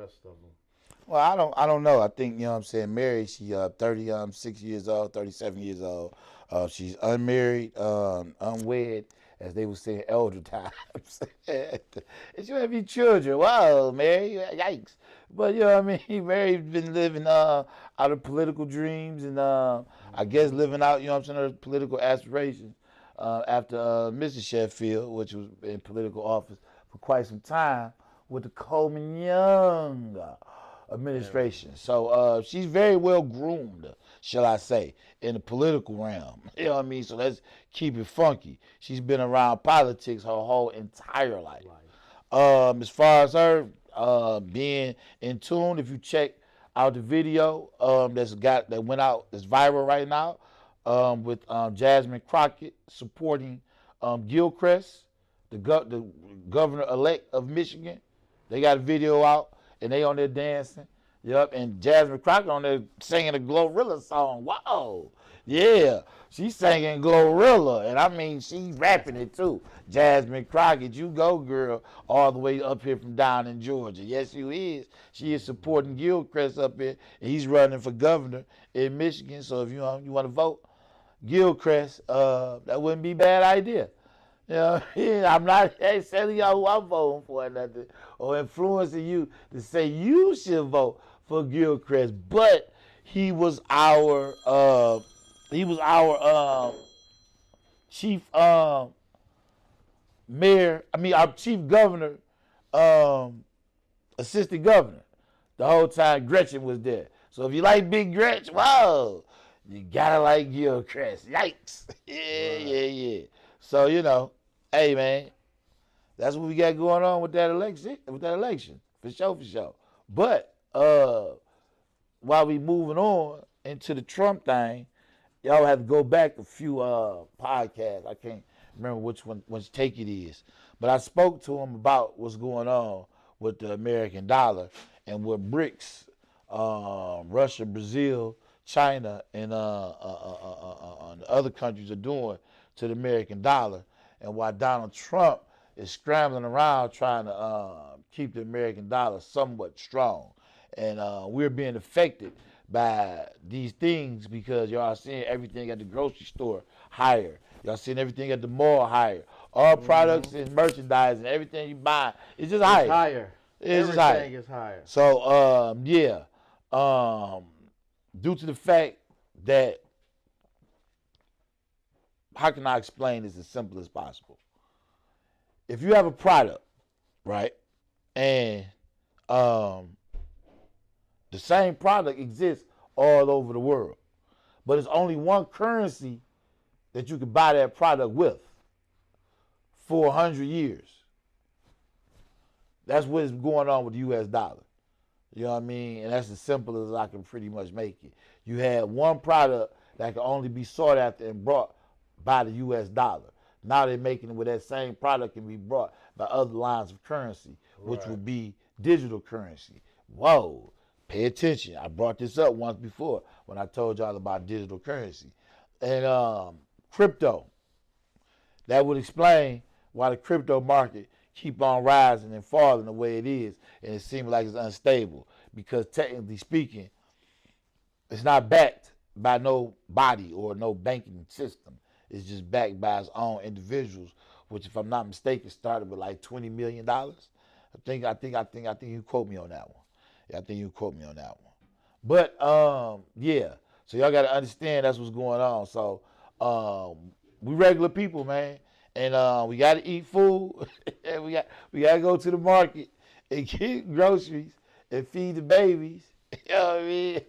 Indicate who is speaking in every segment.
Speaker 1: rest of them?
Speaker 2: Well, I don't know. I think, you know what I'm saying, Mary, she 36 years old, 37 years old. She's unmarried, unwed, as they would say in elder times. And she have any children. Wow, Mary, yikes. But you know what I mean? Mary's been living out of political dreams and I guess living out, you know what I'm saying, her political aspirations after Mrs. Sheffield, which was in political office for quite some time with the Coleman Young administration. So she's very well groomed, shall I say, in the political realm. You know what I mean? So let's keep it funky. She's been around politics her whole entire life. As far as her being in tune, if you check out the video that went out, that's viral right now, with Jasmine Crockett supporting Gilchrist, the governor elect of Michigan. They got a video out and they on there dancing. Yep, and Jasmine Crockett on there singing a Glorilla song. Wow. Yeah, she's singing Glorilla, and I mean, she's rapping it too. Jasmine Crockett, you go, girl, all the way up here from down in Georgia. Yes, you is. She is supporting Gilchrist up here, and he's running for governor in Michigan. So if you want to vote Gilchrist, that wouldn't be a bad idea. You know, I'm not telling y'all who I'm voting for or nothing, or influencing you to say you should vote for Gilchrist, but he was our chief mayor. I mean, our chief governor, assistant governor. The whole time Gretchen was there. So if you like Big Gretchen, wow, you gotta like Gilchrist. Yikes! Yeah. So hey man, that's what we got going on with that election. For sure. But while we moving on into the Trump thing, y'all have to go back a few podcasts. I can't remember which take it is, but I spoke to him about what's going on with the American dollar and what BRICS, Russia, Brazil, China, and the other countries are doing to the American dollar, and why Donald Trump is scrambling around trying to keep the American dollar somewhat strong. And we're being affected by these things because y'all are seeing everything at the grocery store higher. Y'all seeing everything at the mall higher. All products and merchandise and everything you buy, it's just higher.
Speaker 1: It's higher.
Speaker 2: It's just
Speaker 1: Everything is higher.
Speaker 2: So, due to the fact that, how can I explain this as simple as possible? If you have a product, right, and the same product exists all over the world, but it's only one currency that you can buy that product with for 100 years. That's what's going on with the U.S. dollar. You know what I mean? And that's as simple as I can pretty much make it. You had one product that can only be sought after and brought by the U.S. dollar. Now they're making it where that same product can be brought by other lines of currency, which would be digital currency. Whoa, pay attention. I brought this up once before when I told y'all about digital currency. And crypto. That would explain why the crypto market keep on rising and falling the way it is, and it seems like it's unstable because technically speaking, it's not backed by no body or no banking system. It's just backed by its own individuals, which, if I'm not mistaken, started with like $20 million. I think you quote me on that one. Yeah, I think you quote me on that one. But yeah. So y'all got to understand that's what's going on. So we regular people, man, and we got to eat food, and we got to go to the market and get groceries and feed the babies. You know what I mean?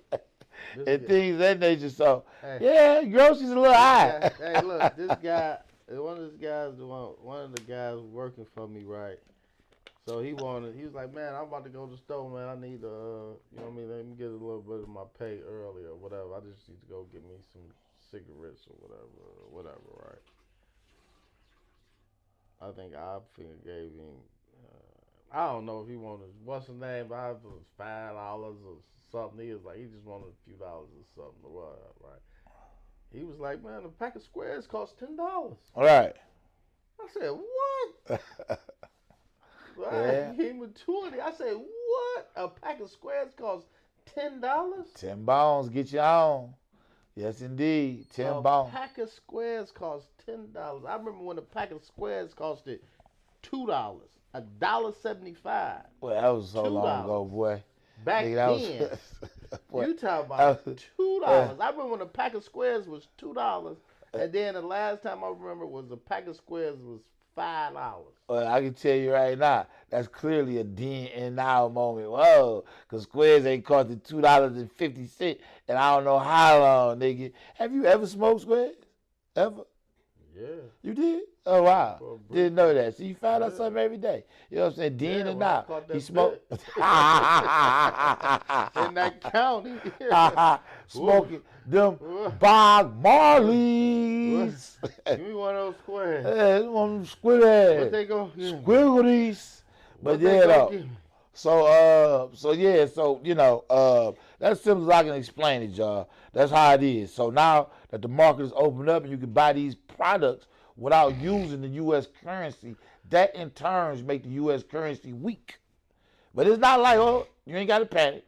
Speaker 2: And things of that nature. So yeah, groceries a little high.
Speaker 1: Hey, look, this guy, one of the guys working for me, right? So he was like, man, I'm about to go to the store, man. I need you know what I mean? Let me get a little bit of my pay early or whatever. I just need to go get me some cigarettes or whatever, right? I think I gave him, I don't know if he wanted, what's the name, but I was $5 or something. He was like, he just wanted a few dollars or something or whatever, right? He was like, man, a pack of squares costs $10.
Speaker 2: All right.
Speaker 1: I said, what? Right,
Speaker 2: Yeah.
Speaker 1: he gave me 20. I said, what? A pack of squares costs $10?
Speaker 2: 10 bones get you on. Yes, indeed. 10
Speaker 1: A
Speaker 2: bones.
Speaker 1: pack of squares costs $10. I remember when a pack of squares costed $2, $1.75,
Speaker 2: Well, that was so
Speaker 1: two
Speaker 2: long ago,
Speaker 1: dollars
Speaker 2: boy.
Speaker 1: back
Speaker 2: Nigga, that
Speaker 1: then.
Speaker 2: was. Boy,
Speaker 1: You talk about
Speaker 2: that was,
Speaker 1: two
Speaker 2: uh,
Speaker 1: dollars. I remember when a pack of squares was $2, and then the last time I remember was a pack of squares was $5.
Speaker 2: well, I can tell you right now, that's clearly a then and now moment. Whoa, because squares ain't costing $2.50, and I don't know how long, nigga. Have you ever smoked squares? Ever?
Speaker 1: Yeah,
Speaker 2: You did? Oh wow.
Speaker 1: for a brief.
Speaker 2: Didn't know that. So you find out
Speaker 1: Yeah,
Speaker 2: something every day. You know what I'm saying? Then
Speaker 1: yeah.
Speaker 2: and
Speaker 1: When I
Speaker 2: now.
Speaker 1: caught
Speaker 2: He
Speaker 1: that
Speaker 2: smoked.
Speaker 1: bit in that county. Ooh,
Speaker 2: Smoking them
Speaker 1: ooh,
Speaker 2: Bob
Speaker 1: ooh.
Speaker 2: Marleys.
Speaker 1: Give me one of those squares.
Speaker 2: Yeah, one of them
Speaker 1: What
Speaker 2: squid
Speaker 1: they go give me?
Speaker 2: squigglies. But
Speaker 1: What they
Speaker 2: yeah
Speaker 1: go
Speaker 2: though.
Speaker 1: give me?
Speaker 2: So yeah, so that's simple as I can explain it, y'all. That's how it is. So now that the market is opened up and you can buy these products without using the US currency, that in turn make the US currency weak. But it's not like, oh, you ain't gotta panic.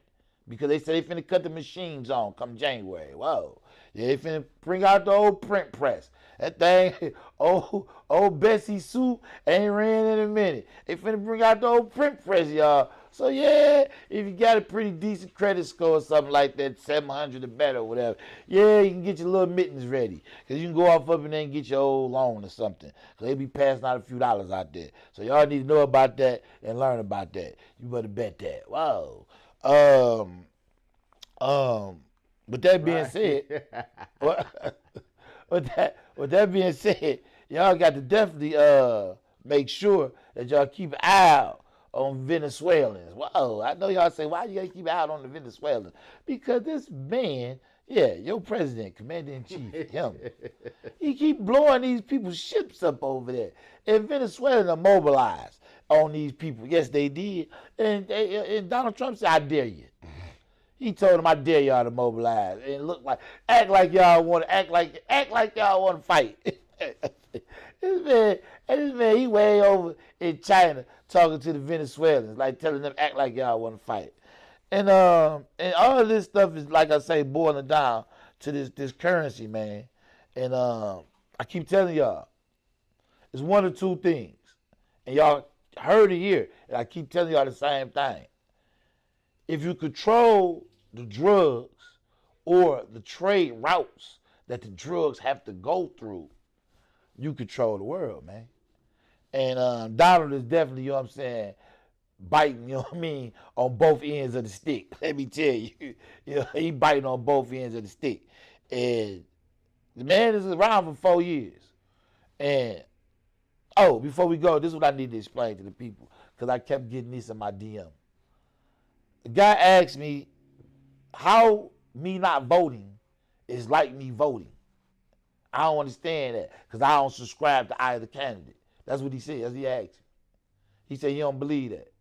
Speaker 2: Because they say they finna cut the machines on come January. Whoa. Yeah, they finna bring out the old print press. That thing, old Bessie Sue ain't ran in a minute. They finna bring out the old print press, y'all. So yeah, if you got a pretty decent credit score or something like that, 700 or better or whatever, yeah, you can get your little mittens ready. Because you can go off up and then get your old loan or something. Because they be passing out a few dollars out there. So y'all need to know about that and learn about that. You better bet that. Whoa. Um, um, with that being
Speaker 1: Right.
Speaker 2: said, what, with that being said, y'all got to definitely make sure that y'all keep an eye out on Venezuelans. Whoa, I know y'all say, why you gotta keep an eye out on the Venezuelans? Because this man, yeah, your president, commander in chief, him, he keep blowing these people's ships up over there. And Venezuela are mobilized on these people. Yes, they did. And Donald Trump said, I dare you. He told them, I dare y'all to mobilize. And act like y'all want to, act like y'all want to fight. This man, he way over in China talking to the Venezuelans, like telling them, act like y'all want to fight. And all of this stuff is, like I say, boiling down to this currency, man. And I keep telling y'all, it's one or two things. And y'all heard it here, and I keep telling y'all the same thing. If you control the drugs or the trade routes that the drugs have to go through, you control the world, man. And Donald is definitely, you know what I'm saying, biting, you know what I mean, on both ends of the stick. Let me tell you, he biting on both ends of the stick. And the man is around for 4 years. And, oh, before we go, this is what I need to explain to the people, because I kept getting this in my DM. The guy asked me how me not voting is like me voting. I don't understand that because I don't subscribe to either candidate. That's what he said. That's what he asked me. He said he don't believe that.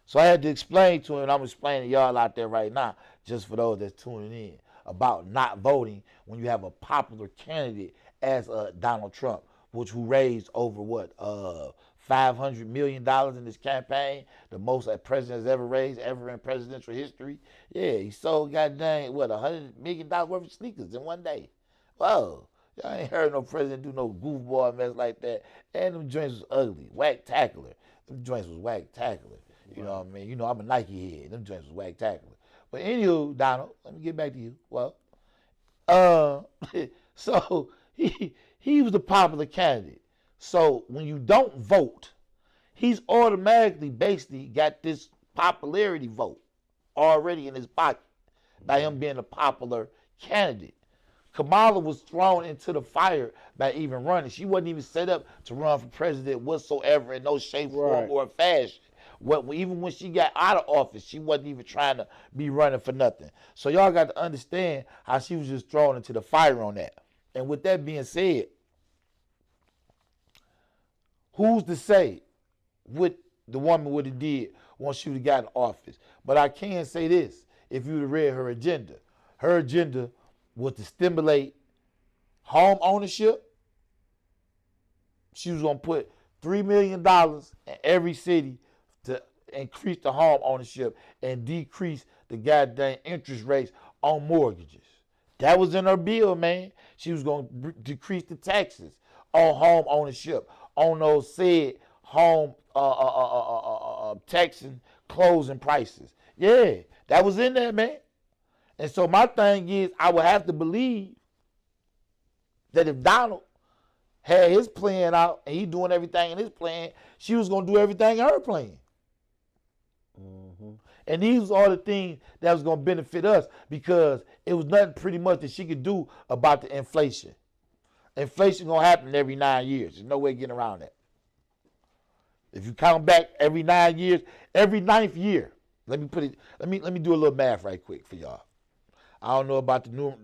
Speaker 2: So I had to explain to him, and I'm explaining to y'all out there right now, just for those that's tuning in, about not voting when you have a popular candidate as Donald Trump, who raised over $500 million in his campaign, the most a president has ever raised ever in presidential history. Yeah, he sold goddamn $100 million worth of sneakers in one day. Whoa. Y'all ain't heard no president do no goofball mess like that. And them joints was ugly. Whack-tacular. Them joints was whack-tacular. You know what I mean? You know, I'm a Nike head. Them joints was whack-tacular. But anywho, Donald, let me get back to you. Well, so he was the popular candidate. So when you don't vote, he's automatically basically got this popularity vote already in his pocket by him being a popular candidate. Kamala was thrown into the fire by even running. She wasn't even set up to run for president whatsoever in no shape, form,
Speaker 1: Right.
Speaker 2: or fashion. Even when she got out of office, she wasn't even trying to be running for nothing. So y'all got to understand how she was just thrown into the fire on that. And with that being said, who's to say what the woman would have did once she would have got in office? But I can say this, if you would have read her agenda was to stimulate home ownership. She was going to put $3 million in every city increase the home ownership and decrease the goddamn interest rates on mortgages. That was in her bill, man. She was going to decrease the taxes on home ownership, on those said home taxing closing prices. Yeah, that was in there, man. And so my thing is, I would have to believe that if Donald had his plan out and he doing everything in his plan, she was going to do everything in her plan.
Speaker 1: Mm-hmm.
Speaker 2: And these are the things that was going to benefit us because it was nothing pretty much that she could do about the inflation. Inflation going to happen every 9 years. There's no way getting around that. If you count back every 9 years, every 9th year, let me do a little math right quick for y'all. I don't know about the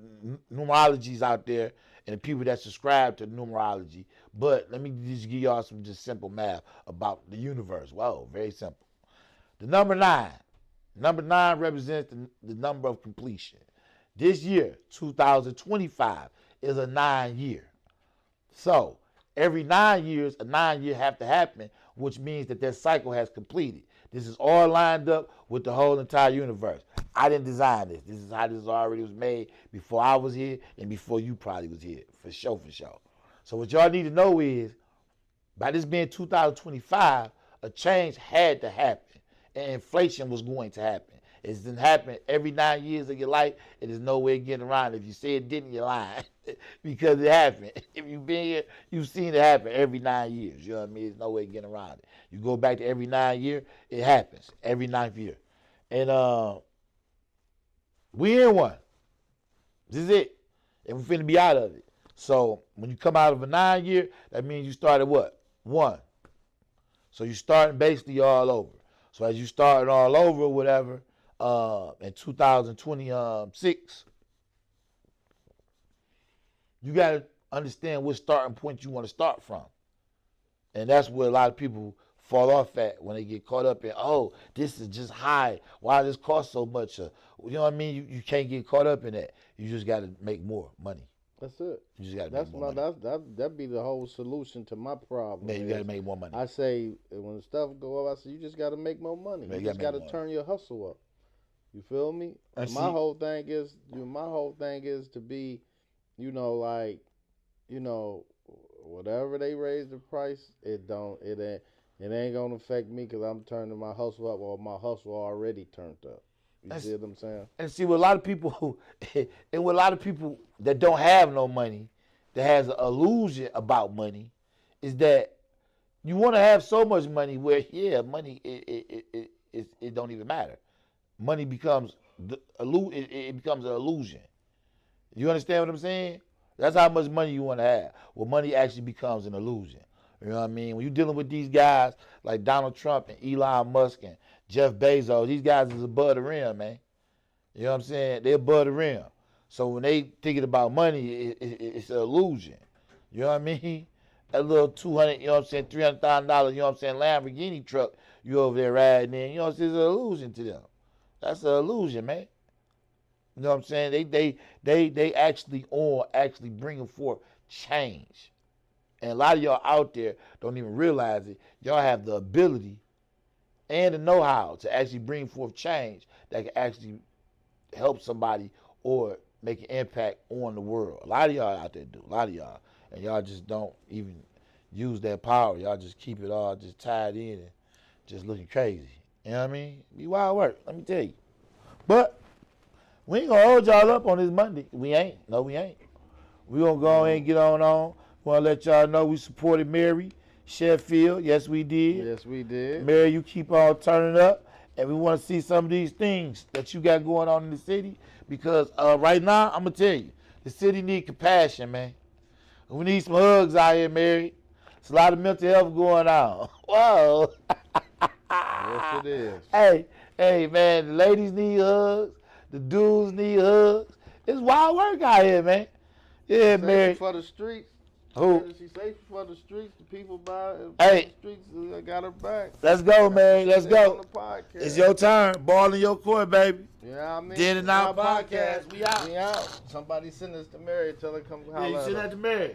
Speaker 2: numerologies out there and the people that subscribe to numerology, but let me just give y'all some just simple math about the universe. Whoa, very simple. The number 9. Number 9 represents the number of completion. This year, 2025, is a 9 year. So every 9 years, a 9 year have to happen, which means that cycle has completed. This is all lined up with the whole entire universe. I didn't design this. This is how this already was made before I was here and before you probably was here. For sure, for sure. So what y'all need to know is, by this being 2025, a change had to happen. And inflation was going to happen. It's been happening every 9 years of your life. It is no way getting around it. If you say it didn't, you're lying. Because it happened. If you've been here, you've seen it happen every 9 years. You know what I mean? There's no way getting around it. You go back to every 9 year, it happens. Every 9th year. And we in one. This is it. And we're finna be out of it. So when you come out of a 9 year, that means you started what? 1. So you're starting basically all over. So as you started all over or whatever, in 2026, you got to understand what starting point you want to start from. And that's where a lot of people fall off at when they get caught up in, oh, this is just high. Why does this cost so much? You know what I mean? You can't get caught up in that. You just got to make more money.
Speaker 1: That's it.
Speaker 2: You just got to make more money.
Speaker 1: That'd be the whole solution to my problem.
Speaker 2: Man, you got to make more money.
Speaker 1: I say, when stuff go up, I say, you just got to make more money. You just got to turn your hustle up. You feel me? My whole thing is to be, whatever they raise the price, it ain't gonna affect me because I'm turning my hustle up, or my hustle already turned up. You see what I'm saying?
Speaker 2: And see, with a lot of people that don't have no money, that has an illusion about money, is that you want to have so much money where, money it don't even matter. Money becomes it becomes an illusion. You understand what I'm saying? That's how much money you want to have. Well, money actually becomes an illusion. You know what I mean? When you're dealing with these guys like Donald Trump and Elon Musk and Jeff Bezos, these guys is above the rim, man. You know what I'm saying? They're above the rim. So when they thinking about money, it's an illusion. You know what I mean? That little $200,000, you know what I'm saying, $300,000, you know what I'm saying, Lamborghini truck you over there riding in, you know, it's an illusion to them. That's an illusion, man. You know what I'm saying? They actually bringing forth change. And a lot of y'all out there don't even realize it. Y'all have the ability and the know-how to actually bring forth change that can actually help somebody or make an impact on the world. A lot of y'all out there do. A lot of y'all. And y'all just don't even use that power. Y'all just keep it all just tied in and just looking crazy. You know what I mean? Be wild work, let me tell you. But we ain't gonna hold y'all up on this Monday. We ain't. No, we ain't. We gonna go ahead and get on. Wanna let y'all know we supported Mary Sheffield. Yes, we did.
Speaker 1: Yes, we did.
Speaker 2: Mary, you keep on turning up. And we want to see some of these things that you got going on in the city. Because right now, I'm going to tell you, the city need compassion, man. We need some hugs out here, Mary. There's a lot of mental health going on. Whoa.
Speaker 1: Yes, it is.
Speaker 2: Hey, man, the ladies need hugs. The dudes need hugs. It's wild work out here, man. Yeah, Mary.
Speaker 1: For the streets.
Speaker 2: Who?
Speaker 1: She's safe for the streets. The people by
Speaker 2: the
Speaker 1: streets got her back.
Speaker 2: Let's go, man. Let's go.
Speaker 1: It's
Speaker 2: your turn. Ball in your court, baby.
Speaker 1: Yeah, I mean.
Speaker 2: Denannow podcast. We out.
Speaker 1: We out. Somebody send us to Mary. Tell her come holler.
Speaker 2: Yeah, you send that to Mary.